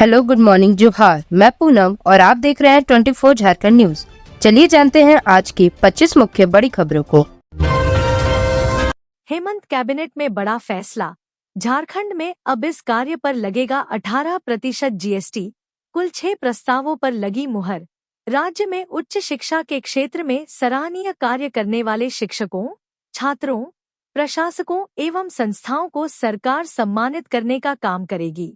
Hello, good morning, जोहार। मैं पूनम और आप देख रहे हैं 24 झारखंड न्यूज। चलिए जानते हैं आज की 25 मुख्य बड़ी खबरों को। हेमंत कैबिनेट में बड़ा फैसला। झारखंड में अब इस कार्य पर लगेगा 18% जीएसटी। कुल 6 प्रस्तावों पर लगी मुहर। राज्य में उच्च शिक्षा के क्षेत्र में सराहनीय कार्य करने वाले शिक्षकों, छात्रों, प्रशासकों एवं संस्थाओं को सरकार सम्मानित करने का काम करेगी।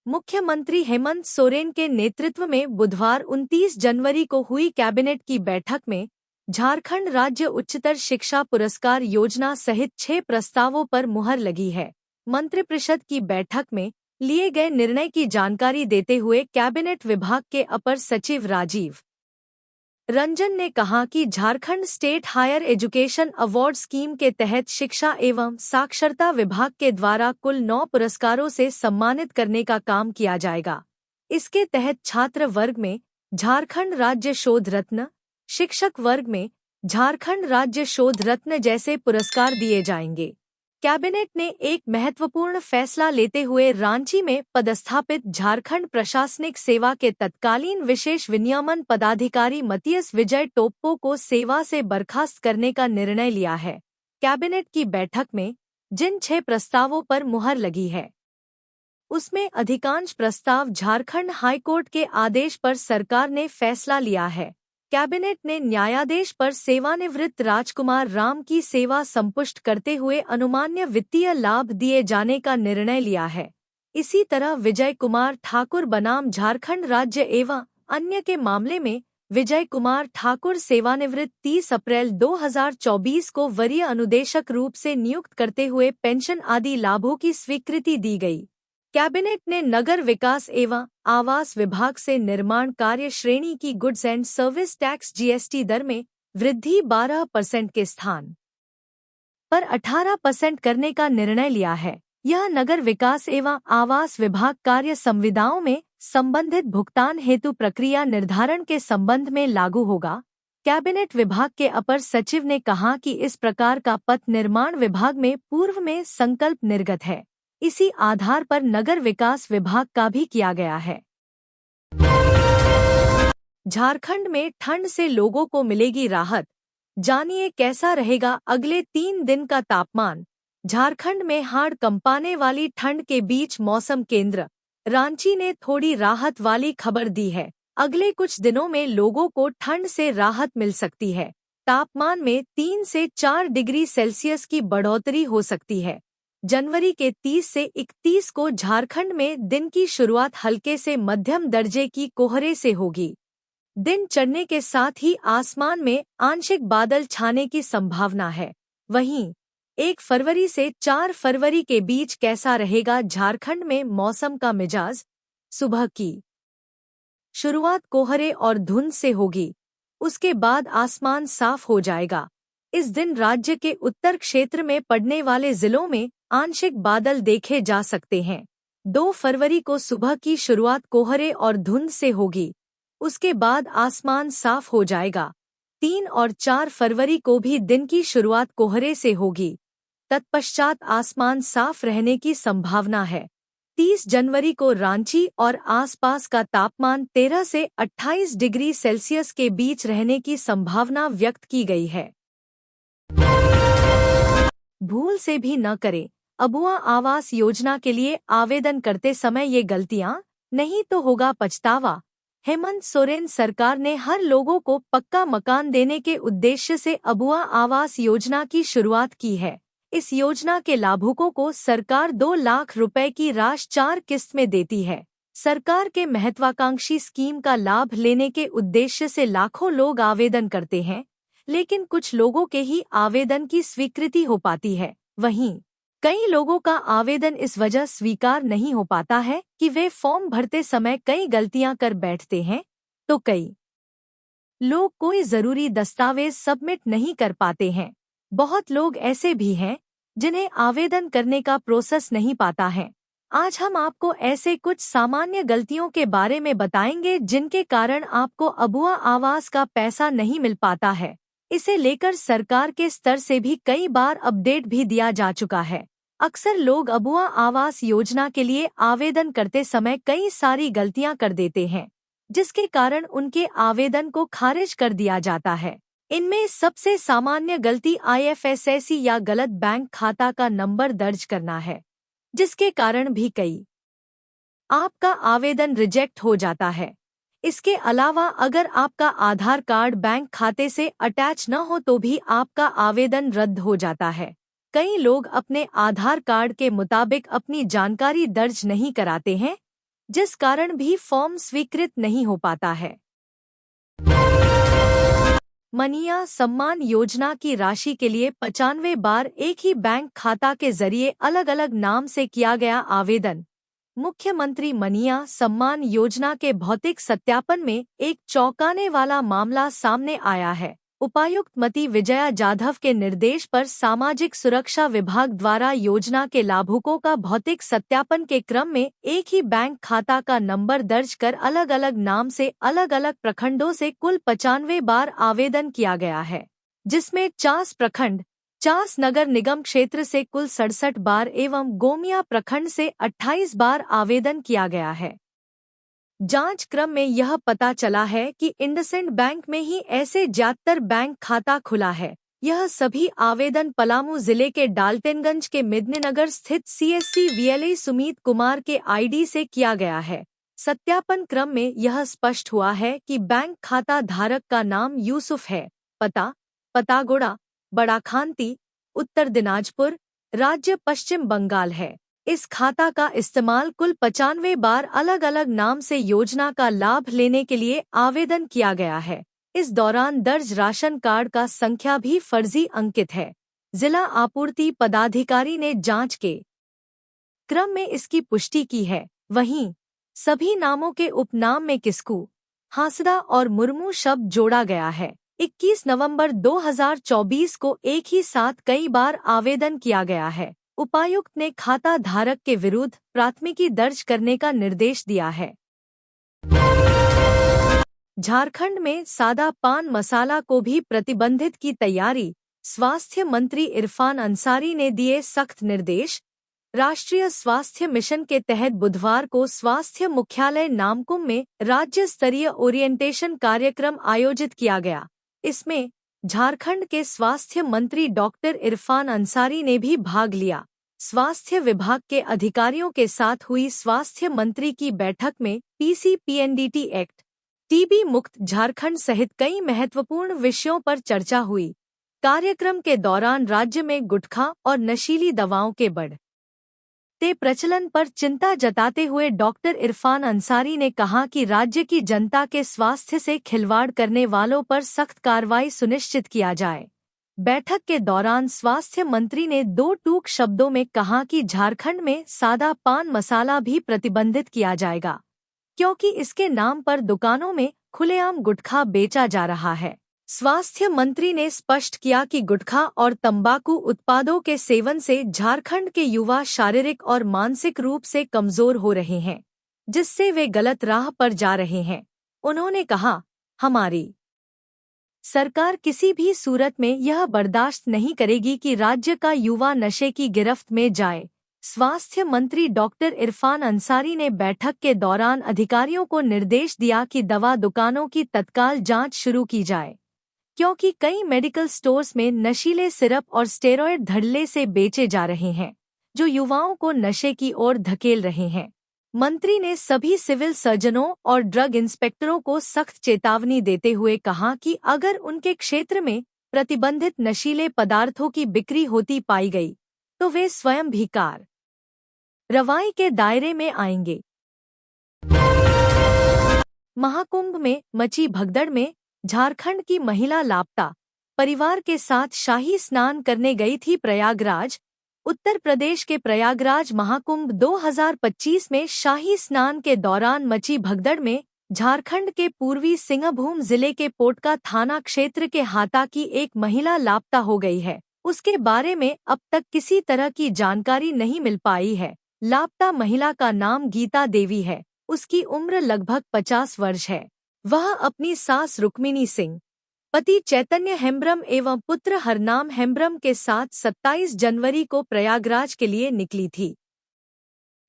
मुख्यमंत्री हेमंत सोरेन के नेतृत्व में बुधवार 29 जनवरी को हुई कैबिनेट की बैठक में झारखंड राज्य उच्चतर शिक्षा पुरस्कार योजना सहित 6 प्रस्तावों पर मुहर लगी है। मंत्रिपरिषद की बैठक में लिए गए निर्णय की जानकारी देते हुए कैबिनेट विभाग के अपर सचिव राजीव रंजन ने कहा कि Jharkhand state higher education award scheme के तहत शिक्षा एवं साक्षरता विभाग के द्वारा कुल 9 पुरस्कारों से सम्मानित करने का काम किया जाएगा। इसके तहत छात्र वर्ग में झारखंड राज्य शोध रत्न, शिक्षक वर्ग में झारखंड राज्य शोध रत्न जैसे पुरस्कार दिए जाएंगे। कैबिनेट ने एक महत्वपूर्ण फैसला लेते हुए रांची में पदस्थापित झारखंड प्रशासनिक सेवा के तत्कालीन विशेष विनियमन पदाधिकारी मतियस विजय टोप्पो को सेवा से बर्खास्त करने का निर्णय लिया है। कैबिनेट की बैठक में जिन 6 प्रस्तावों पर मुहर लगी है, उसमें अधिकांश प्रस्ताव झारखंड हाईकोर्ट के आदेश पर सरकार ने फैसला लिया है। कैबिनेट ने न्यायाधीश पर सेवानिवृत्त राजकुमार राम की सेवा संपुष्ट करते हुए अनुमान्य वित्तीय लाभ दिए जाने का निर्णय लिया है। इसी तरह विजय कुमार ठाकुर बनाम झारखंड राज्य एवं अन्य के मामले में विजय कुमार ठाकुर सेवानिवृत्त 30 अप्रैल 2024 को वरीय अनुदेशक रूप से नियुक्त करते हुए पेंशन आदि लाभों की स्वीकृति दी गई। कैबिनेट ने नगर विकास एवं आवास विभाग से निर्माण कार्य श्रेणी की goods and service tax GST दर में वृद्धि 12% के स्थान पर 18% करने का निर्णय लिया है। यह नगर विकास एवं आवास विभाग कार्य संविदाओं में संबंधित भुगतान हेतु प्रक्रिया निर्धारण के संबंध में लागू होगा। कैबिनेट विभाग के अपर सचिव ने कहा कि इस प्रकार का पथ निर्माण विभाग में पूर्व में संकल्प निर्गत है। इसी आधार पर नगर विकास विभाग का भी किया गया है। झारखंड में ठंड से लोगों को मिलेगी राहत। जानिए कैसा रहेगा अगले 3 दिन का तापमान। झारखंड में हाड़ कंपाने वाली ठंड के बीच मौसम केंद्र रांची ने थोड़ी राहत वाली खबर दी है। अगले कुछ दिनों में लोगों को ठंड से राहत मिल सकती है। तापमान में 3 से 4 डिग्री सेल्सियस की बढ़ोतरी हो सकती है। जनवरी के 30 से 31 को झारखंड में दिन की शुरुआत हल्के से मध्यम दर्जे की कोहरे से होगी। दिन चढ़ने के साथ ही आसमान में आंशिक बादल छाने की संभावना है। वहीं 1 फरवरी से 4 फरवरी के बीच कैसा रहेगा झारखंड में मौसम का मिजाज। सुबह की शुरुआत कोहरे और धुंध से होगी, उसके बाद आसमान साफ हो जाएगा। इस दिन राज्य के उत्तर क्षेत्र में पड़ने वाले जिलों में आंशिक बादल देखे जा सकते हैं। 2 फरवरी को सुबह की शुरुआत कोहरे और धुंध से होगी, उसके बाद आसमान साफ हो जाएगा। 3 और 4 फरवरी को भी दिन की शुरुआत कोहरे से होगी, तत्पश्चात आसमान साफ रहने की संभावना है। 30 जनवरी को रांची और आसपास का तापमान 13 से 28 डिग्री सेल्सियस के बीच रहने की संभावना व्यक्त की गई है। भूल से भी न करें। अबुआ आवास योजना के लिए आवेदन करते समय ये गलतियां, नहीं तो होगा पछतावा। हेमंत सोरेन सरकार ने हर लोगों को पक्का मकान देने के उद्देश्य से अबुआ आवास योजना की शुरुआत की है। इस योजना के लाभुकों को सरकार 2 लाख रुपए की राशि 4 किस्त में देती है। सरकार के महत्वाकांक्षी स्कीम का लाभ लेने के उद्देश्य से लाखों लोग आवेदन करते हैं, लेकिन कुछ लोगों के ही आवेदन की स्वीकृति हो पाती है। वहीं कई लोगों का आवेदन इस वजह स्वीकार नहीं हो पाता है कि वे फॉर्म भरते समय कई गलतियां कर बैठते हैं, तो कई लोग कोई जरूरी दस्तावेज सबमिट नहीं कर पाते हैं। बहुत लोग ऐसे भी हैं जिन्हें आवेदन करने का प्रोसेस नहीं पाता है। आज हम आपको ऐसे कुछ सामान्य गलतियों के बारे में बताएंगे जिनके कारण आपको अबुआ आवास का पैसा नहीं मिल पाता है। इसे लेकर सरकार के स्तर से भी कई बार अपडेट भी दिया जा चुका है। अक्सर लोग अबुआ आवास योजना के लिए आवेदन करते समय कई सारी गलतियां कर देते हैं, जिसके कारण उनके आवेदन को खारिज कर दिया जाता है। इनमें सबसे सामान्य गलती IFSC या गलत बैंक खाता का नंबर दर्ज करना है, जिसके कारण भी कई आपका आवेदन रिजेक्ट हो जाता है। इसके अलावा अगर आपका आधार कार्ड बैंक खाते से अटैच न हो तो भी आपका आवेदन रद्द हो जाता है। कई लोग अपने आधार कार्ड के मुताबिक अपनी जानकारी दर्ज नहीं कराते हैं, जिस कारण भी फॉर्म स्वीकृत नहीं हो पाता है। मनीया सम्मान योजना की राशि के लिए 95 बार एक ही बैंक खाता के जरिए अलग अलग नाम से किया गया आवेदन। मुख्यमंत्री मनीया सम्मान योजना के भौतिक सत्यापन में एक चौंकाने वाला मामला सामने आया है। उपायुक्त मती विजया जाधव के निर्देश पर सामाजिक सुरक्षा विभाग द्वारा योजना के लाभुकों का भौतिक सत्यापन के क्रम में एक ही बैंक खाता का नंबर दर्ज कर अलग अलग नाम से अलग अलग प्रखंडों से कुल 95 बार आवेदन किया गया है, जिसमें 40 प्रखंड 40 नगर निगम क्षेत्र से कुल 67 बार एवं गोमिया प्रखंड से 28 बार आवेदन किया गया है। जांच क्रम में यह पता चला है कि इंडसइंड बैंक में ही ऐसे 73 बैंक खाता खुला है। यह सभी आवेदन पलामू जिले के डाल्टनगंज के मिदनीनगर स्थित CSC VLA सुमीत कुमार के ID से किया गया है। सत्यापन क्रम में यह स्पष्ट हुआ है कि बैंक खाता धारक का नाम यूसुफ है। पता पतागोड़ा, बड़ा खांती, उत्तर दिनाजपुर, राज्य पश्चिम बंगाल है। इस खाता का इस्तेमाल कुल 95 बार अलग अलग नाम से योजना का लाभ लेने के लिए आवेदन किया गया है। इस दौरान दर्ज राशन कार्ड का संख्या भी फर्जी अंकित है। जिला आपूर्ति पदाधिकारी ने जांच के क्रम में इसकी पुष्टि की है। वहीं सभी नामों के उपनाम में किस्कू, हांसदा और मुर्मू शब्द जोड़ा गया है। 21 नवंबर 2024 को एक ही साथ कई बार आवेदन किया गया है। उपायुक्त ने खाता धारक के विरुद्ध प्राथमिकी दर्ज करने का निर्देश दिया है। झारखंड में सादा पान मसाला को भी प्रतिबंधित की तैयारी, स्वास्थ्य मंत्री इरफान अंसारी ने दिए सख्त निर्देश। राष्ट्रीय स्वास्थ्य मिशन के तहत बुधवार को स्वास्थ्य मुख्यालय नामकुम में राज्य स्तरीय ओरिएंटेशन कार्यक्रम आयोजित किया गया। इसमें झारखंड के स्वास्थ्य मंत्री डॉक्टर इरफान अंसारी ने भी भाग लिया। स्वास्थ्य विभाग के अधिकारियों के साथ हुई स्वास्थ्य मंत्री की बैठक में PCPNDT एक्ट, टीबी मुक्त झारखंड सहित कई महत्वपूर्ण विषयों पर चर्चा हुई। कार्यक्रम के दौरान राज्य में गुटखा और नशीली दवाओं के बढ़ते प्रचलन पर चिंता जताते हुए डॉक्टर इरफान अंसारी ने कहा कि राज्य की जनता के स्वास्थ्य से खिलवाड़ करने वालों पर सख्त कार्रवाई सुनिश्चित किया जाए। बैठक के दौरान स्वास्थ्य मंत्री ने 2 टूक शब्दों में कहा कि झारखंड में सादा पान मसाला भी प्रतिबंधित किया जाएगा, क्योंकि इसके नाम पर दुकानों में खुलेआम गुटखा बेचा जा रहा है। स्वास्थ्य मंत्री ने स्पष्ट किया कि गुटखा और तंबाकू उत्पादों के सेवन से झारखंड के युवा शारीरिक और मानसिक रूप से कमजोर हो रहे हैं, जिससे वे गलत राह पर जा रहे हैं। उन्होंने कहा, हमारी सरकार किसी भी सूरत में यह बर्दाश्त नहीं करेगी कि राज्य का युवा नशे की गिरफ्त में जाए। स्वास्थ्य मंत्री डॉक्टर इरफान अंसारी ने बैठक के दौरान अधिकारियों को निर्देश दिया कि दवा दुकानों की तत्काल जांच शुरू की जाए, क्योंकि कई मेडिकल स्टोर्स में नशीले सिरप और स्टेरॉयड धड़ल्ले से बेचे जा रहे हैं, जो युवाओं को नशे की ओर धकेल रहे हैं। मंत्री ने सभी सिविल सर्जनों और ड्रग इंस्पेक्टरों को सख्त चेतावनी देते हुए कहा कि अगर उनके क्षेत्र में प्रतिबंधित नशीले पदार्थों की बिक्री होती पाई गई तो वे स्वयं भी कार्रवाई के दायरे में आएंगे। महाकुंभ में मची भगदड़ में झारखंड की महिला लापता, परिवार के साथ शाही स्नान करने गई थी प्रयागराज। उत्तर प्रदेश के प्रयागराज महाकुंभ 2025 में शाही स्नान के दौरान मची भगदड़ में झारखंड के पूर्वी सिंहभूम जिले के पोटका थाना क्षेत्र के हाता की एक महिला लापता हो गई है। उसके बारे में अब तक किसी तरह की जानकारी नहीं मिल पाई है। लापता महिला का नाम गीता देवी है। उसकी उम्र लगभग 50 वर्ष है। वह अपनी सास रुक्मिणी सिंह, पति चैतन्य हेम्ब्रम एवं पुत्र हरनाम हेम्ब्रम के साथ 27 जनवरी को प्रयागराज के लिए निकली थी।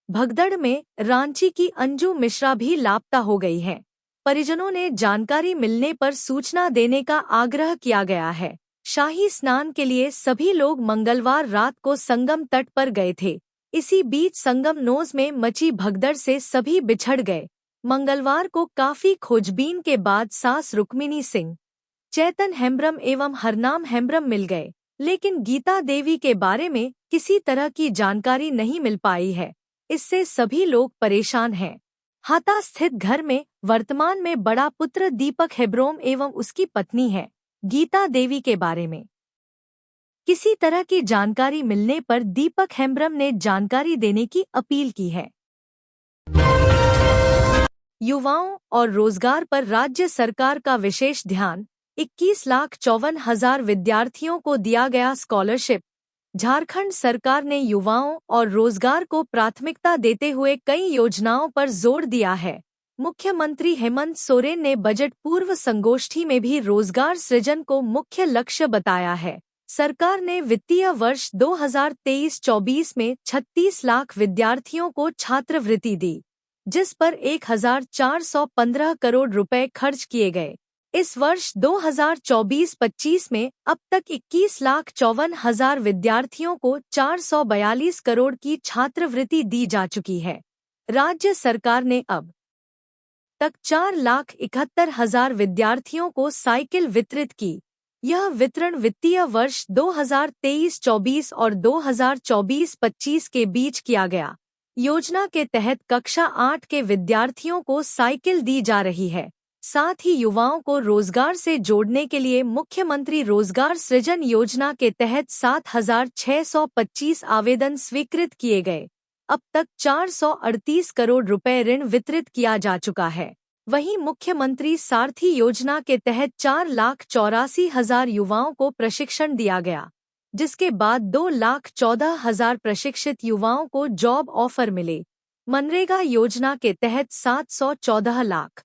भगदड़ में रांची की अंजू मिश्रा भी लापता हो गई है। परिजनों ने जानकारी मिलने पर सूचना देने का आग्रह किया गया है। शाही स्नान के लिए सभी लोग मंगलवार रात को संगम तट पर गए थे। इसी बीच संगम नोज में मची भगदड़ से सभी बिछड़ गए। मंगलवार को काफी खोजबीन के बाद सास रुक्मिणी सिंह, चैतन हेम्ब्रम एवं हरनाम हेम्ब्रम मिल गए, लेकिन गीता देवी के बारे में किसी तरह की जानकारी नहीं मिल पाई है। इससे सभी लोग परेशान हैं। हाता स्थित घर में वर्तमान में बड़ा पुत्र दीपक हेम्ब्रम एवं उसकी पत्नी है। गीता देवी के बारे में किसी तरह की जानकारी मिलने पर दीपक हेम्ब्रम ने जानकारी देने की अपील की है। युवाओं और रोजगार पर राज्य सरकार का विशेष ध्यान। 21,54,000 विद्यार्थियों को दिया गया स्कॉलरशिप। झारखंड सरकार ने युवाओं और रोजगार को प्राथमिकता देते हुए कई योजनाओं पर जोर दिया है। मुख्यमंत्री हेमंत सोरेन ने बजट पूर्व संगोष्ठी में भी रोजगार सृजन को मुख्य लक्ष्य बताया है। सरकार ने वित्तीय वर्ष 2023-24 में 36 लाख विद्यार्थियों को छात्रवृत्ति दी, जिस पर 1,415 करोड़ रुपए खर्च किए गए। इस वर्ष 2024-25 में अब तक 21,54,000 विद्यार्थियों को 442 करोड़ की छात्रवृत्ति दी जा चुकी है। राज्य सरकार ने अब तक 4,71,000 विद्यार्थियों को साइकिल वितरित की। यह वितरण वित्तीय वर्ष 2023-24 और 2024-25 के बीच किया गया। योजना के तहत कक्षा 8 के विद्यार्थियों को साइकिल दी जा रही है। साथ ही युवाओं को रोजगार से जोड़ने के लिए मुख्यमंत्री रोजगार सृजन योजना के तहत 7,625 आवेदन स्वीकृत किए गए। अब तक 438 करोड़ रुपए ऋण वितरित किया जा चुका है। वहीं मुख्यमंत्री सारथी योजना के तहत 4,84,000 युवाओं को प्रशिक्षण दिया गया, जिसके बाद 2,14,000 प्रशिक्षित युवाओं को जॉब ऑफर मिले। मनरेगा योजना के तहत 714 लाख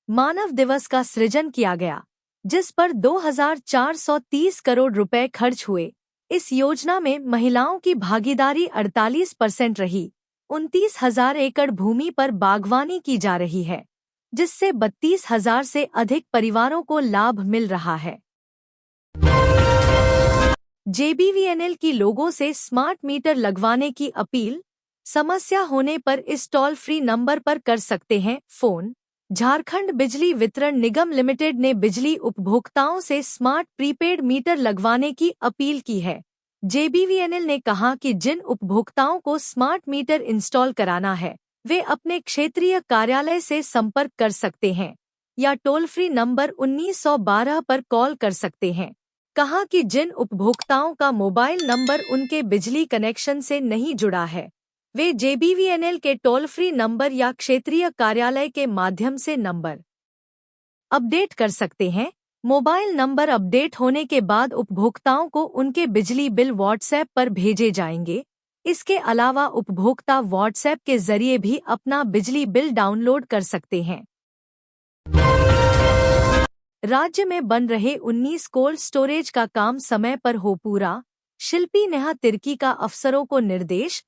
मानव दिवस का सृजन किया गया, जिस पर 2,430 करोड़ रुपए खर्च हुए। इस योजना में महिलाओं की भागीदारी 48% रही। 29,000 एकड़ भूमि पर बागवानी की जा रही है, जिससे 32,000 से अधिक परिवारों को लाभ मिल रहा है। जेबीवीएनएल की लोगों से स्मार्ट मीटर लगवाने की अपील। समस्या होने पर इस टोल फ्री नंबर पर कर सकते हैं फोन। झारखंड बिजली वितरण निगम लिमिटेड ने बिजली उपभोक्ताओं से स्मार्ट प्रीपेड मीटर लगवाने की अपील की है। जेबीवीएनएल ने कहा कि जिन उपभोक्ताओं को स्मार्ट मीटर इंस्टॉल कराना है, वे अपने क्षेत्रीय कार्यालय से संपर्क कर सकते हैं या टोल फ्री नंबर 1912 पर कॉल कर सकते हैं। कहा कि जिन उपभोक्ताओं का मोबाइल नंबर उनके बिजली कनेक्शन से नहीं जुड़ा है, वे जेबीवीएनएल के टोल फ्री नंबर या क्षेत्रीय कार्यालय के माध्यम से नंबर अपडेट कर सकते हैं। मोबाइल नंबर अपडेट होने के बाद उपभोक्ताओं को उनके बिजली बिल व्हाट्सएप पर भेजे जाएंगे। इसके अलावा उपभोक्ता व्हाट्सएप के जरिए भी अपना बिजली बिल डाउनलोड कर सकते हैं। राज्य में बन रहे 19 कोल्ड स्टोरेज का काम समय पर हो पूरा। शिल्पी नेहा तिर्की का अफसरों को निर्देश।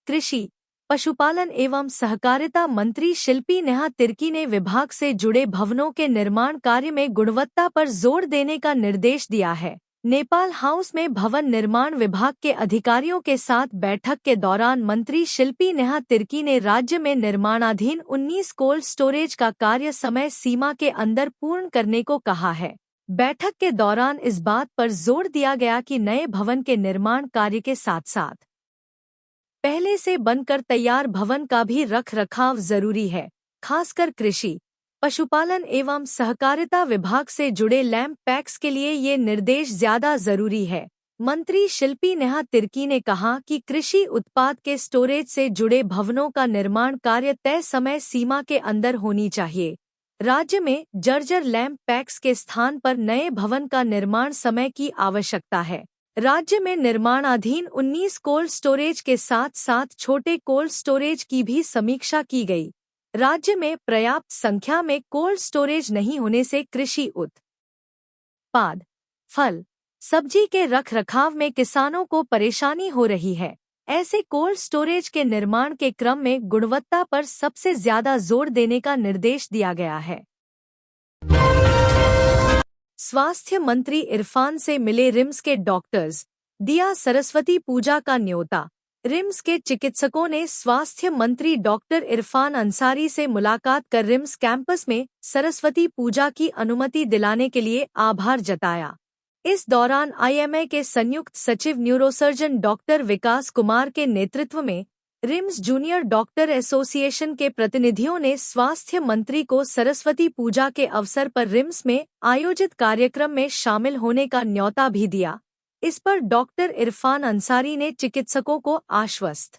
कृषि, पशुपालन एवं सहकारिता मंत्री शिल्पी नेहा तिर्की ने विभाग से जुड़े भवनों के निर्माण कार्य में गुणवत्ता पर जोर देने का निर्देश दिया है। नेपाल हाउस में भवन निर्माण विभाग के अधिकारियों के साथ बैठक के दौरान मंत्री शिल्पी नेहा तिर्की ने राज्य में निर्माणाधीन 19 कोल्ड स्टोरेज का कार्य समय सीमा के अंदर पूर्ण करने को कहा है। बैठक के दौरान इस बात पर जोर दिया गया कि नए भवन के निर्माण कार्य के साथ साथ पहले से बनकर तैयार भवन का भी रख रखाव जरूरी है। खासकर कृषि, पशुपालन एवं सहकारिता विभाग से जुड़े लैंप पैक्स के लिए ये निर्देश ज्यादा जरूरी है। मंत्री शिल्पी नेहा तिर्की ने कहा कि कृषि उत्पाद के स्टोरेज से जुड़े भवनों का निर्माण कार्य तय समय सीमा के अंदर होनी चाहिए। राज्य में जर्जर लैंप पैक्स के स्थान पर नए भवन का निर्माण समय की आवश्यकता है। राज्य में निर्माणाधीन 19 कोल्ड स्टोरेज के साथ साथ छोटे कोल्ड स्टोरेज की भी समीक्षा की गई। राज्य में पर्याप्त संख्या में कोल्ड स्टोरेज नहीं होने से कृषि उत्पाद, फल, सब्जी के रख रखाव में किसानों को परेशानी हो रही है। ऐसे कोल्ड स्टोरेज के निर्माण के क्रम में गुणवत्ता पर सबसे ज्यादा जोर देने का निर्देश दिया गया है। स्वास्थ्य मंत्री इरफान से मिले रिम्स के डॉक्टर्स, दिया सरस्वती पूजा का न्योता। रिम्स के चिकित्सकों ने स्वास्थ्य मंत्री डॉक्टर इरफान अंसारी से मुलाकात कर रिम्स कैंपस में सरस्वती पूजा की अनुमति दिलाने के लिए आभार जताया। इस दौरान आईएमए के संयुक्त सचिव न्यूरोसर्जन डॉक्टर विकास कुमार के नेतृत्व में रिम्स जूनियर डॉक्टर एसोसिएशन के प्रतिनिधियों ने स्वास्थ्य मंत्री को सरस्वती पूजा के अवसर पर रिम्स में आयोजित कार्यक्रम में शामिल होने का न्योता भी दिया। इस पर डॉक्टर इरफान अंसारी ने चिकित्सकों को आश्वस्त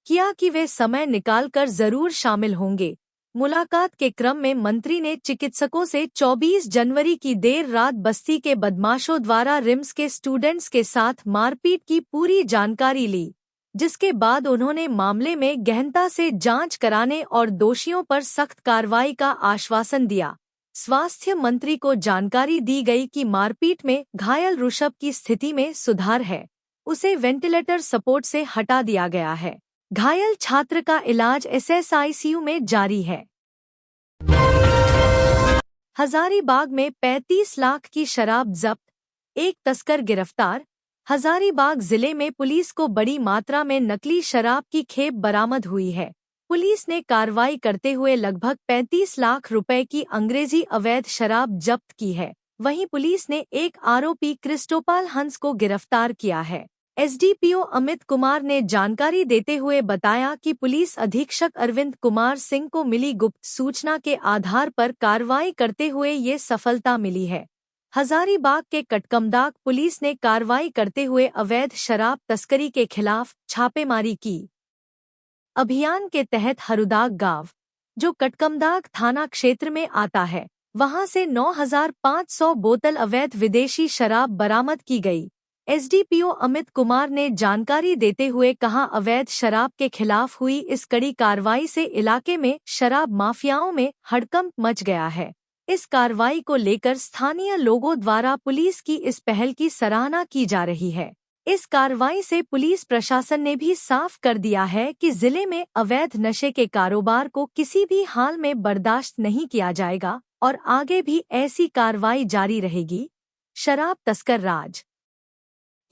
किया कि वे समय निकालकर जरूर शामिल होंगे। मुलाकात के क्रम में मंत्री ने चिकित्सकों से 24 जनवरी की देर रात बस्ती के बदमाशों द्वारा रिम्स के स्टूडेंट्स के साथ मारपीट की पूरी जानकारी ली, जिसके बाद उन्होंने मामले में गहनता से जांच कराने और दोषियों पर सख्त कार्रवाई का आश्वासन दिया। स्वास्थ्य मंत्री को जानकारी दी गई कि मारपीट में घायल ऋषभ की स्थिति में सुधार है, उसे वेंटिलेटर सपोर्ट से हटा दिया गया है। घायल छात्र का इलाज एसएसआईसीयू में जारी है। हजारीबाग में 35 लाख की शराब जब्त, एक तस्कर गिरफ्तार। हजारीबाग जिले में पुलिस को बड़ी मात्रा में नकली शराब की खेप बरामद हुई है। पुलिस ने कार्रवाई करते हुए लगभग 35 लाख रुपए की अंग्रेजी अवैध शराब जब्त की है। वहीं पुलिस ने एक आरोपी क्रिस्टोपाल हंस को गिरफ्तार किया है। एसडीपीओ अमित कुमार ने जानकारी देते हुए बताया कि पुलिस अधीक्षक अरविंद कुमार सिंह को मिली गुप्त सूचना के आधार पर कार्रवाई करते हुए ये सफलता मिली है। हजारीबाग के कटकमदाग पुलिस ने कार्रवाई करते हुए अवैध शराब तस्करी के खिलाफ छापेमारी की। अभियान के तहत हरुदाग गांव, जो कटकमदाग थाना क्षेत्र में आता है, वहां से 9,500 बोतल अवैध विदेशी शराब बरामद की गई। एसडीपीओ अमित कुमार ने जानकारी देते हुए कहा, अवैध शराब के खिलाफ हुई इस कड़ी कार्रवाई से इलाके में शराब माफियाओं में हड़कंप मच गया है। इस कार्रवाई को लेकर स्थानीय लोगों द्वारा पुलिस की इस पहल की सराहना की जा रही है। इस कार्रवाई से पुलिस प्रशासन ने भी साफ कर दिया है कि जिले में अवैध नशे के कारोबार को किसी भी हाल में बर्दाश्त नहीं किया जाएगा और आगे भी ऐसी कार्रवाई जारी रहेगी। शराब तस्कर राज,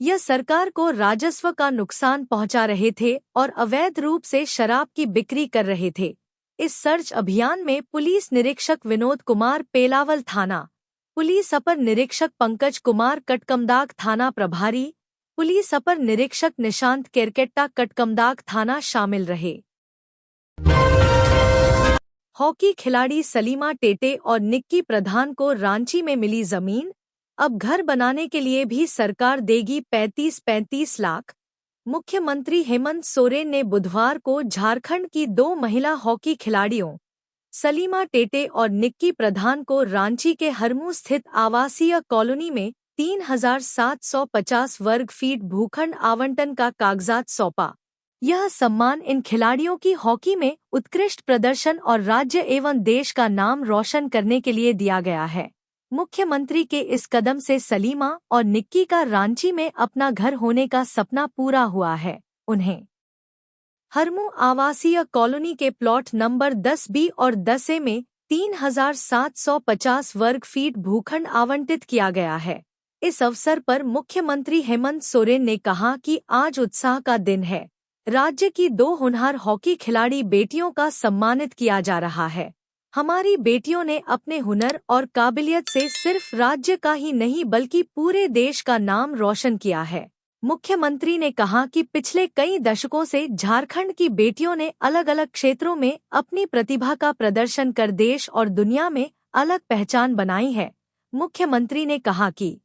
यह सरकार को राजस्व का नुकसान पहुंचा रहे थे और अवैध रूप से शराब की बिक्री कर रहे थे। इस सर्च अभियान में पुलिस निरीक्षक विनोद कुमार पेलावल थाना, पुलिस अपर निरीक्षक पंकज कुमार कटकमदाग थाना प्रभारी, पुलिस अपर निरीक्षक निशांत केरकेट्टा कटकमदाग थाना शामिल रहे। हॉकी खिलाड़ी सलीमा टेटे और निक्की प्रधान को रांची में मिली जमीन, अब घर बनाने के लिए भी सरकार देगी 35-35 लाख। मुख्यमंत्री हेमंत सोरेन ने बुधवार को झारखंड की 2 महिला हॉकी खिलाड़ियों सलीमा टेटे और निक्की प्रधान को रांची के हरमू स्थित आवासीय कॉलोनी में 3,750 वर्ग फीट भूखंड आवंटन का कागजात सौंपा। यह सम्मान इन खिलाड़ियों की हॉकी में उत्कृष्ट प्रदर्शन और राज्य एवं देश का नाम रोशन करने के लिए दिया गया है। मुख्यमंत्री के इस कदम से सलीमा और निक्की का रांची में अपना घर होने का सपना पूरा हुआ है। उन्हें हरमू आवासीय कॉलोनी के प्लॉट नंबर 10B और 10A में 3,750 वर्ग फीट भूखंड आवंटित किया गया है। इस अवसर पर मुख्यमंत्री हेमंत सोरेन ने कहा कि आज उत्साह का दिन है। राज्य की 2 होनहार हॉकी खिलाड़ी बेटियों का सम्मानित किया जा रहा है। हमारी बेटियों ने अपने हुनर और काबिलियत से सिर्फ राज्य का ही नहीं बल्कि पूरे देश का नाम रोशन किया है। मुख्यमंत्री ने कहा कि पिछले कई दशकों से झारखंड की बेटियों ने अलग अलग क्षेत्रों में अपनी प्रतिभा का प्रदर्शन कर देश और दुनिया में अलग पहचान बनाई है। मुख्यमंत्री ने कहा कि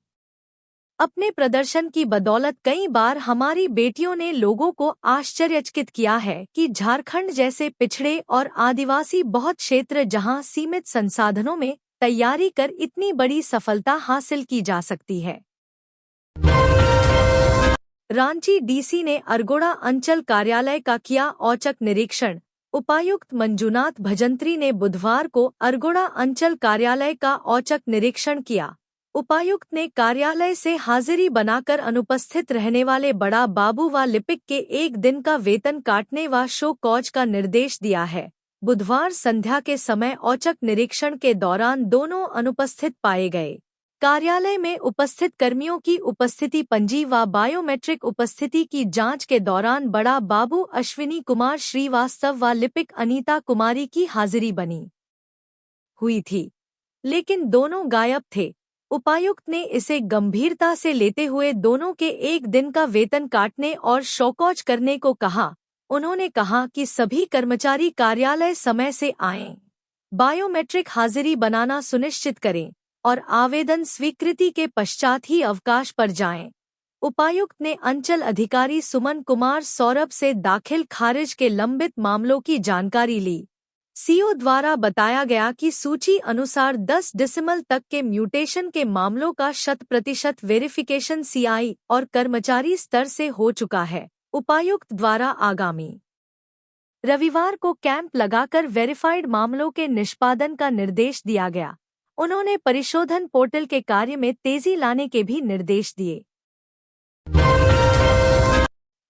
अपने प्रदर्शन की बदौलत कई बार हमारी बेटियों ने लोगों को आश्चर्यचकित किया है कि झारखंड जैसे पिछड़े और आदिवासी बहुत क्षेत्र जहां सीमित संसाधनों में तैयारी कर इतनी बड़ी सफलता हासिल की जा सकती है। रांची डीसी ने अरगोड़ा अंचल कार्यालय का किया औचक निरीक्षण। उपायुक्त मंजुनाथ भजंत्री ने बुधवार को अरगोड़ा अंचल कार्यालय का औचक निरीक्षण किया। उपायुक्त ने कार्यालय से हाजिरी बनाकर अनुपस्थित रहने वाले बड़ा बाबू व लिपिक के 1 दिन का वेतन काटने व शो कॉज का निर्देश दिया है। बुधवार संध्या के समय औचक निरीक्षण के दौरान दोनों अनुपस्थित पाए गए। कार्यालय में उपस्थित कर्मियों की उपस्थिति पंजी व बायोमेट्रिक उपस्थिति की जांच के दौरान बड़ा बाबू अश्विनी कुमार श्रीवास्तव व लिपिक अनीता कुमारी की हाजिरी बनी हुई थी, लेकिन दोनों गायब थे। उपायुक्त ने इसे गंभीरता से लेते हुए दोनों के 1 दिन का वेतन काटने और शौकौच करने को कहा। उन्होंने कहा कि सभी कर्मचारी कार्यालय समय से आएं, बायोमेट्रिक हाजिरी बनाना सुनिश्चित करें और आवेदन स्वीकृति के पश्चात ही अवकाश पर जाएं। उपायुक्त ने अंचल अधिकारी सुमन कुमार सौरभ से दाखिल खारिज के लंबित मामलों की जानकारी ली। सीओ द्वारा बताया गया कि सूची अनुसार 10 डिसिमल तक के म्यूटेशन के मामलों का 100% वेरिफिकेशन सीआई और कर्मचारी स्तर से हो चुका है। उपायुक्त द्वारा आगामी रविवार को कैंप लगाकर वेरिफाइड मामलों के निष्पादन का निर्देश दिया गया। उन्होंने परिशोधन पोर्टल के कार्य में तेजी लाने के भी निर्देश दिए।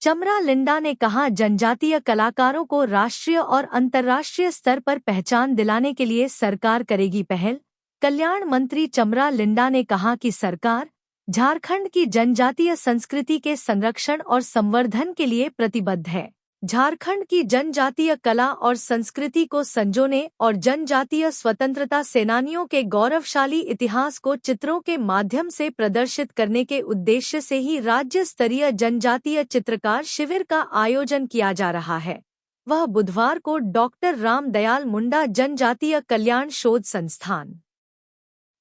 चमरा लिंडा ने कहा, जनजातीय कलाकारों को राष्ट्रीय और अंतर्राष्ट्रीय स्तर पर पहचान दिलाने के लिए सरकार करेगी पहल। कल्याण मंत्री चमरा लिंडा ने कहा कि सरकार झारखंड की जनजातीय संस्कृति के संरक्षण और संवर्धन के लिए प्रतिबद्ध है। झारखंड की जनजातीय कला और संस्कृति को संजोने और जनजातीय स्वतंत्रता सेनानियों के गौरवशाली इतिहास को चित्रों के माध्यम से प्रदर्शित करने के उद्देश्य से ही राज्य स्तरीय जनजातीय चित्रकार शिविर का आयोजन किया जा रहा है। वह बुधवार को डॉक्टर रामदयाल मुंडा जनजातीय कल्याण शोध संस्थान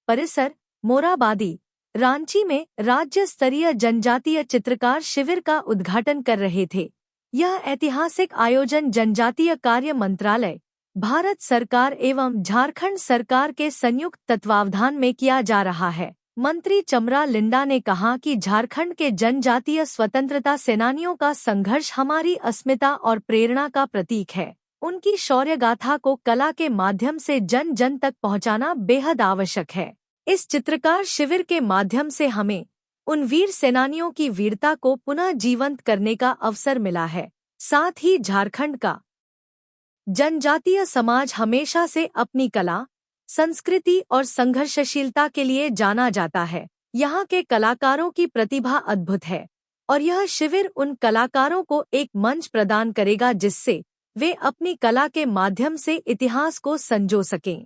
परिसर मोराबादी रांची में राज्य स्तरीय जनजातीय चित्रकार शिविर का उद्घाटन कर रहे थे। यह ऐतिहासिक आयोजन जनजातीय कार्य मंत्रालय, भारत सरकार एवं झारखंड सरकार के संयुक्त तत्वावधान में किया जा रहा है। मंत्री चमरा लिंडा ने कहा कि झारखंड के जनजातीय स्वतंत्रता सेनानियों का संघर्ष हमारी अस्मिता और प्रेरणा का प्रतीक है। उनकी शौर्य गाथा को कला के माध्यम से जन जन तक पहुंचाना बेहद आवश्यक है। इस चित्रकार शिविर के माध्यम से हमें उन वीर सेनानियों की वीरता को पुनः जीवंत करने का अवसर मिला है। साथ ही झारखंड का जनजातीय समाज हमेशा से अपनी कला, संस्कृति और संघर्षशीलता के लिए जाना जाता है। यहाँ के कलाकारों की प्रतिभा अद्भुत है और यह शिविर उन कलाकारों को एक मंच प्रदान करेगा जिससे वे अपनी कला के माध्यम से इतिहास को संजो सकें।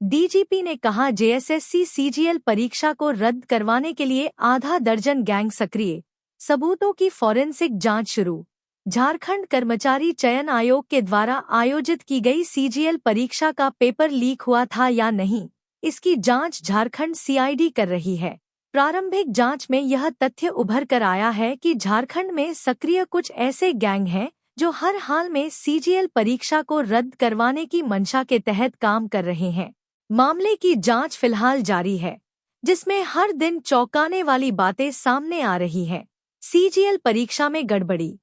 डीजीपी ने कहा, जेएसएससी सीजीएल परीक्षा को रद्द करवाने के लिए आधा दर्जन गैंग सक्रिय, सबूतों की फॉरेंसिक जांच शुरू। झारखंड कर्मचारी चयन आयोग के द्वारा आयोजित की गई सीजीएल परीक्षा का पेपर लीक हुआ था या नहीं, इसकी जांच झारखंड सीआईडी कर रही है। प्रारंभिक जांच में यह तथ्य उभर कर आया है कि झारखंड में सक्रिय कुछ ऐसे गैंग हैं जो हर हाल में सीजीएल परीक्षा को रद्द करवाने की मंशा के तहत काम कर रहे हैं। मामले की जांच फिलहाल जारी है, जिसमें हर दिन चौंकाने वाली बातें सामने आ रही हैं। सीजीएल परीक्षा में गड़बड़ी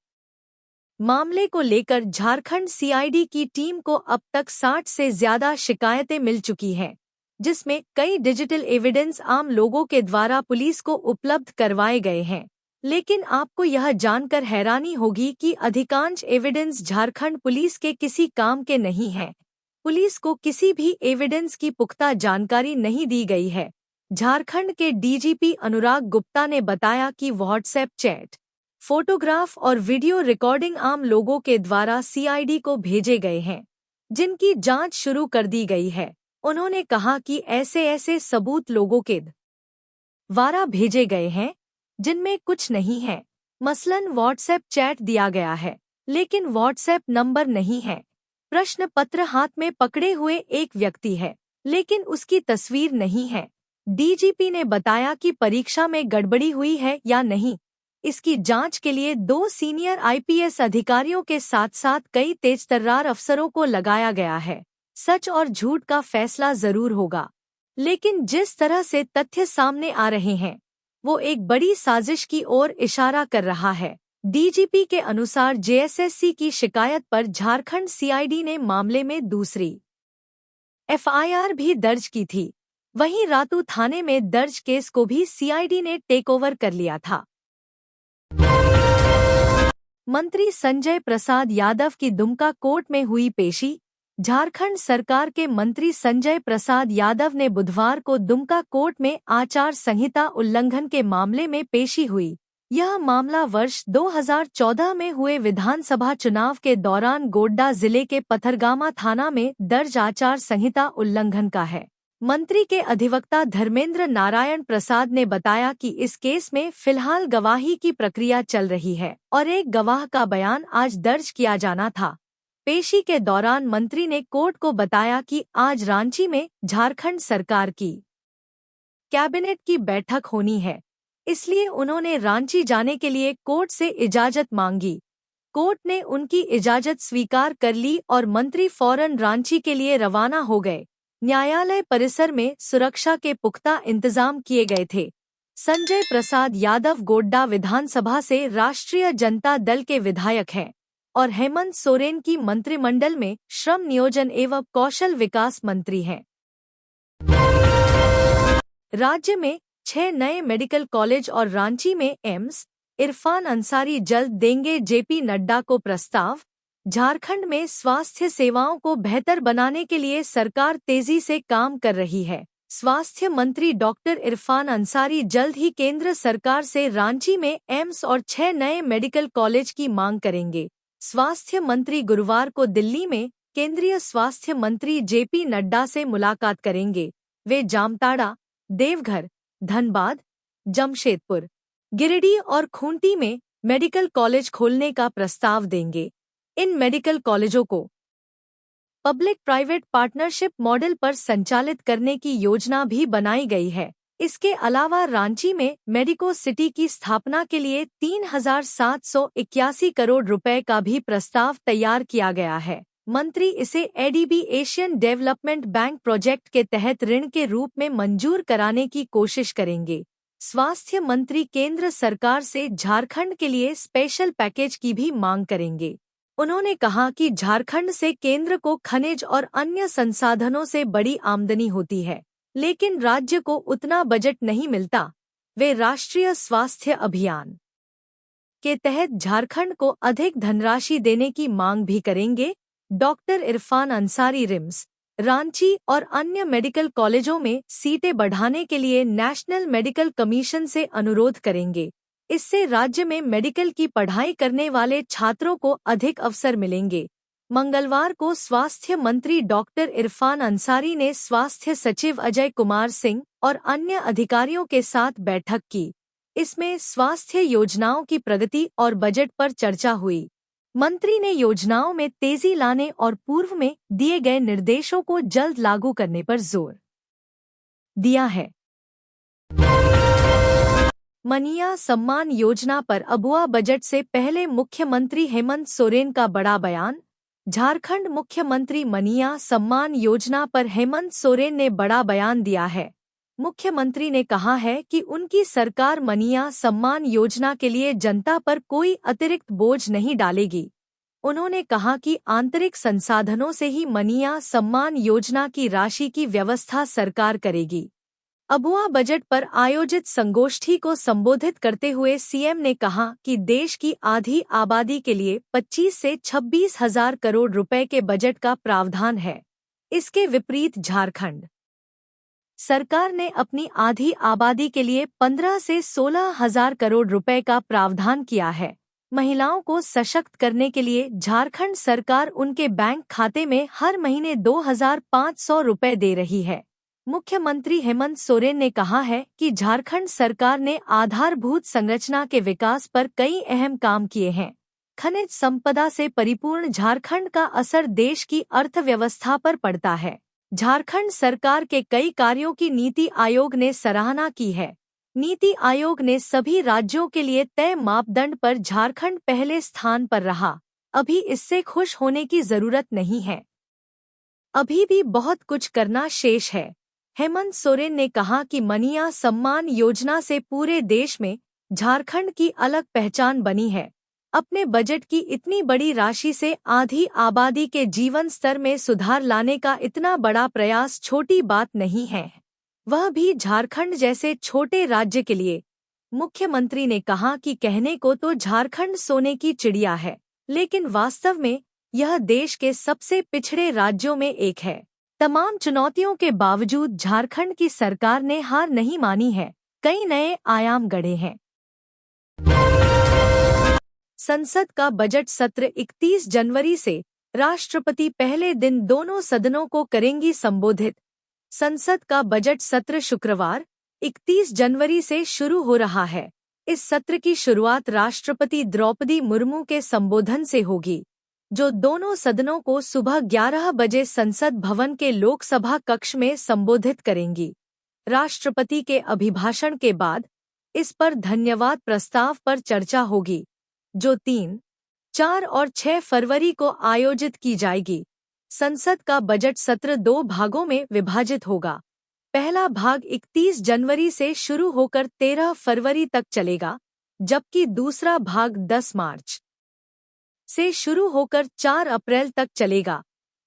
मामले को लेकर झारखंड सीआईडी की टीम को अब तक 60 से ज्यादा शिकायतें मिल चुकी हैं, जिसमें कई डिजिटल एविडेंस आम लोगों के द्वारा पुलिस को उपलब्ध करवाए गए हैं। लेकिन आपको यह जानकर हैरानी होगी कि अधिकांश एविडेंस झारखंड पुलिस के किसी काम के नहीं हैं। पुलिस को किसी भी एविडेंस की पुख्ता जानकारी नहीं दी गई है। झारखंड के डीजीपी अनुराग गुप्ता ने बताया कि व्हाट्सएप चैट, फोटोग्राफ और वीडियो रिकॉर्डिंग आम लोगों के द्वारा सीआईडी को भेजे गए हैं, जिनकी जांच शुरू कर दी गई है। उन्होंने कहा कि ऐसे सबूत लोगों के द्वारा भेजे गए हैं जिनमें कुछ नहीं है। मसलन व्हाट्सएप चैट दिया गया है, लेकिन व्हाट्सएप नंबर नहीं है। प्रश्न पत्र हाथ में पकड़े हुए एक व्यक्ति है, लेकिन उसकी तस्वीर नहीं है। डीजीपी ने बताया कि परीक्षा में गड़बड़ी हुई है या नहीं, इसकी जांच के लिए 2 सीनियर आईपीएस अधिकारियों के साथ साथ कई तेजतर्रार अफसरों को लगाया गया है। सच और झूठ का फैसला जरूर होगा, लेकिन जिस तरह से तथ्य सामने आ रहे हैं वो एक बड़ी साजिश की ओर इशारा कर रहा है। डीजीपी के अनुसार जेएसएससी की शिकायत पर झारखंड सीआईडी ने मामले में दूसरी एफआईआर भी दर्ज की थी। वहीं रातू थाने में दर्ज केस को भी सीआईडी ने टेकओवर कर लिया था। मंत्री संजय प्रसाद यादव की दुमका कोर्ट में हुई पेशी। झारखंड सरकार के मंत्री संजय प्रसाद यादव ने बुधवार को दुमका कोर्ट में आचार संहिता उल्लंघन के मामले में पेशी हुई। यह मामला वर्ष 2014 में हुए विधानसभा चुनाव के दौरान गोड्डा जिले के पथरगामा थाना में दर्ज आचार संहिता उल्लंघन का है। मंत्री के अधिवक्ता धर्मेंद्र नारायण प्रसाद ने बताया कि इस केस में फिलहाल गवाही की प्रक्रिया चल रही है और एक गवाह का बयान आज दर्ज किया जाना था। पेशी के दौरान मंत्री ने कोर्ट को बताया कि आज रांची में झारखंड सरकार की कैबिनेट की बैठक होनी है, इसलिए उन्होंने रांची जाने के लिए कोर्ट से इजाजत मांगी। कोर्ट ने उनकी इजाजत स्वीकार कर ली और मंत्री फौरन रांची के लिए रवाना हो गए। न्यायालय परिसर में सुरक्षा के पुख्ता इंतजाम किए गए थे। संजय प्रसाद यादव गोड्डा विधानसभा से राष्ट्रीय जनता दल के विधायक हैं और हेमंत सोरेन की मंत्रिमंडल में श्रम नियोजन एवं कौशल विकास मंत्री हैं। राज्य में 6 नए मेडिकल कॉलेज और रांची में एम्स। इरफान अंसारी जल्द देंगे जेपी नड्डा को प्रस्ताव। झारखंड में स्वास्थ्य सेवाओं को बेहतर बनाने के लिए सरकार तेजी से काम कर रही है। स्वास्थ्य मंत्री डॉक्टर इरफान अंसारी जल्द ही केंद्र सरकार से रांची में एम्स और 6 नए मेडिकल कॉलेज की मांग करेंगे। स्वास्थ्य मंत्री गुरुवार को दिल्ली में केंद्रीय स्वास्थ्य मंत्री जेपी नड्डा से मुलाकात करेंगे। वे जामताड़ा, देवघर, धनबाद, जमशेदपुर, गिरिडीह और खूंटी में मेडिकल कॉलेज खोलने का प्रस्ताव देंगे। इन मेडिकल कॉलेजों को पब्लिक प्राइवेट पार्टनरशिप मॉडल पर संचालित करने की योजना भी बनाई गई है। इसके अलावा रांची में मेडिको सिटी की स्थापना के लिए 3,781 करोड़ रुपए का भी प्रस्ताव तैयार किया गया है। मंत्री इसे ADB Asian development bank project के तहत ऋण के रूप में मंजूर कराने की कोशिश करेंगे। स्वास्थ्य मंत्री केंद्र सरकार से झारखंड के लिए स्पेशल पैकेज की भी मांग करेंगे। उन्होंने कहा कि झारखंड से केंद्र को खनिज और अन्य संसाधनों से बड़ी आमदनी होती है, लेकिन राज्य को उतना बजट नहीं मिलता। वे राष्ट्रीय स्वास्थ्य अभियान के तहत झारखंड को अधिक धनराशि देने की मांग भी करेंगे। डॉक्टर इरफान अंसारी रिम्स, रांची और अन्य मेडिकल कॉलेजों में सीटें बढ़ाने के लिए नेशनल मेडिकल कमीशन से अनुरोध करेंगे। इससे राज्य में मेडिकल की पढ़ाई करने वाले छात्रों को अधिक अवसर मिलेंगे। मंगलवार को स्वास्थ्य मंत्री डॉक्टर इरफान अंसारी ने स्वास्थ्य सचिव अजय कुमार सिंह और अन्य अधिकारियों के साथ बैठक की। इसमें स्वास्थ्य योजनाओं की प्रगति और बजट पर चर्चा हुई। मंत्री ने योजनाओं में तेजी लाने और पूर्व में दिए गए निर्देशों को जल्द लागू करने पर जोर दिया है। मनिया सम्मान योजना पर अबुआ बजट से पहले मुख्यमंत्री हेमंत सोरेन का बड़ा बयान। झारखंड मुख्यमंत्री मनिया सम्मान योजना पर हेमंत सोरेन ने बड़ा बयान दिया है। मुख्यमंत्री ने कहा है कि उनकी सरकार मनिया सम्मान योजना के लिए जनता पर कोई अतिरिक्त बोझ नहीं डालेगी। उन्होंने कहा कि आंतरिक संसाधनों से ही मनिया सम्मान योजना की राशि की व्यवस्था सरकार करेगी। अबुआ बजट पर आयोजित संगोष्ठी को संबोधित करते हुए सीएम ने कहा कि देश की आधी आबादी के लिए 25 से 26 हजार करोड़ रुपए के बजट का प्रावधान है। इसके विपरीत झारखंड सरकार ने अपनी आधी आबादी के लिए 15 से 16 हजार करोड़ रुपए का प्रावधान किया है। महिलाओं को सशक्त करने के लिए झारखंड सरकार उनके बैंक खाते में हर महीने 2,500 रुपए दे रही है। मुख्यमंत्री हेमंत सोरेन ने कहा है कि झारखंड सरकार ने आधारभूत संरचना के विकास पर कई अहम काम किए हैं। खनिज संपदा से परिपूर्ण झारखंड का असर देश की अर्थव्यवस्था पर पड़ता है। झारखंड सरकार के कई कार्यों की नीति आयोग ने सराहना की है। नीति आयोग ने सभी राज्यों के लिए तय मापदंड पर झारखंड पहले स्थान पर रहा। अभी इससे खुश होने की जरूरत नहीं है, अभी भी बहुत कुछ करना शेष है। हेमंत सोरेन ने कहा कि मनिया सम्मान योजना से पूरे देश में झारखंड की अलग पहचान बनी है। अपने बजट की इतनी बड़ी राशि से आधी आबादी के जीवन स्तर में सुधार लाने का इतना बड़ा प्रयास छोटी बात नहीं है। वह भी झारखंड जैसे छोटे राज्य के लिए। मुख्यमंत्री ने कहा कि कहने को तो झारखंड सोने की चिड़िया है, लेकिन वास्तव में यह देश के सबसे पिछड़े राज्यों में एक है। तमाम चुनौतियों के बावजूद झारखंड की सरकार ने हार नहीं मानी है, कई नए आयाम गढ़े हैं। संसद का बजट सत्र 31 जनवरी से, राष्ट्रपति पहले दिन दोनों सदनों को करेंगी संबोधित। संसद का बजट सत्र शुक्रवार 31 जनवरी से शुरू हो रहा है। इस सत्र की शुरुआत राष्ट्रपति द्रौपदी मुर्मू के संबोधन से होगी, जो दोनों सदनों को सुबह 11 बजे संसद भवन के लोकसभा कक्ष में संबोधित करेंगी। राष्ट्रपति के अभिभाषण के बाद इस पर धन्यवाद प्रस्ताव पर चर्चा होगी, जो 3, 4 और 6 फरवरी को आयोजित की जाएगी। संसद का बजट सत्र 2 भागों में विभाजित होगा। पहला भाग 31 जनवरी से शुरू होकर 13 फरवरी तक चलेगा, जबकि दूसरा भाग 10 मार्च से शुरू होकर 4 अप्रैल तक चलेगा।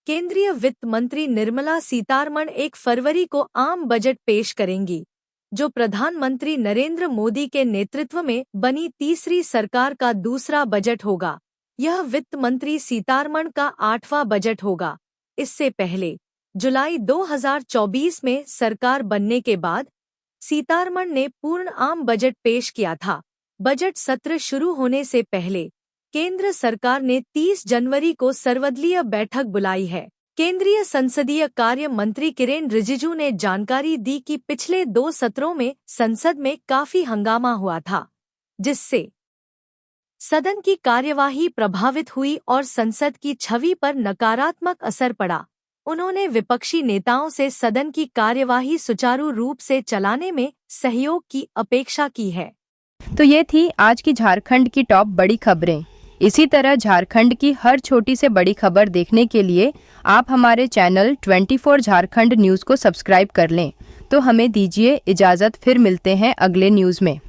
केंद्रीय वित्त मंत्री निर्मला सीतारमण 1 फरवरी को आम बजट पेश करेंगी, जो प्रधानमंत्री नरेंद्र मोदी के नेतृत्व में बनी तीसरी सरकार का दूसरा बजट होगा। यह वित्त मंत्री सीतारमण का 8वां बजट होगा। इससे पहले जुलाई 2024 में सरकार बनने के बाद सीतारमण ने पूर्ण आम बजट पेश किया था। बजट सत्र शुरू होने से पहले केंद्र सरकार ने 30 जनवरी को सर्वदलीय बैठक बुलाई है। केंद्रीय संसदीय कार्य मंत्री किरेन रिजिजू ने जानकारी दी कि पिछले 2 सत्रों में संसद में काफी हंगामा हुआ था, जिससे सदन की कार्यवाही प्रभावित हुई और संसद की छवि पर नकारात्मक असर पड़ा। उन्होंने विपक्षी नेताओं से सदन की कार्यवाही सुचारू रूप से चलाने में सहयोग की अपेक्षा की है। तो ये थी आज की झारखंड की टॉप बड़ी खबरें। इसी तरह झारखंड की हर छोटी से बड़ी खबर देखने के लिए आप हमारे चैनल 24 झारखंड न्यूज़ को सब्सक्राइब कर लें। तो हमें दीजिए इजाज़त, फिर मिलते हैं अगले न्यूज़ में।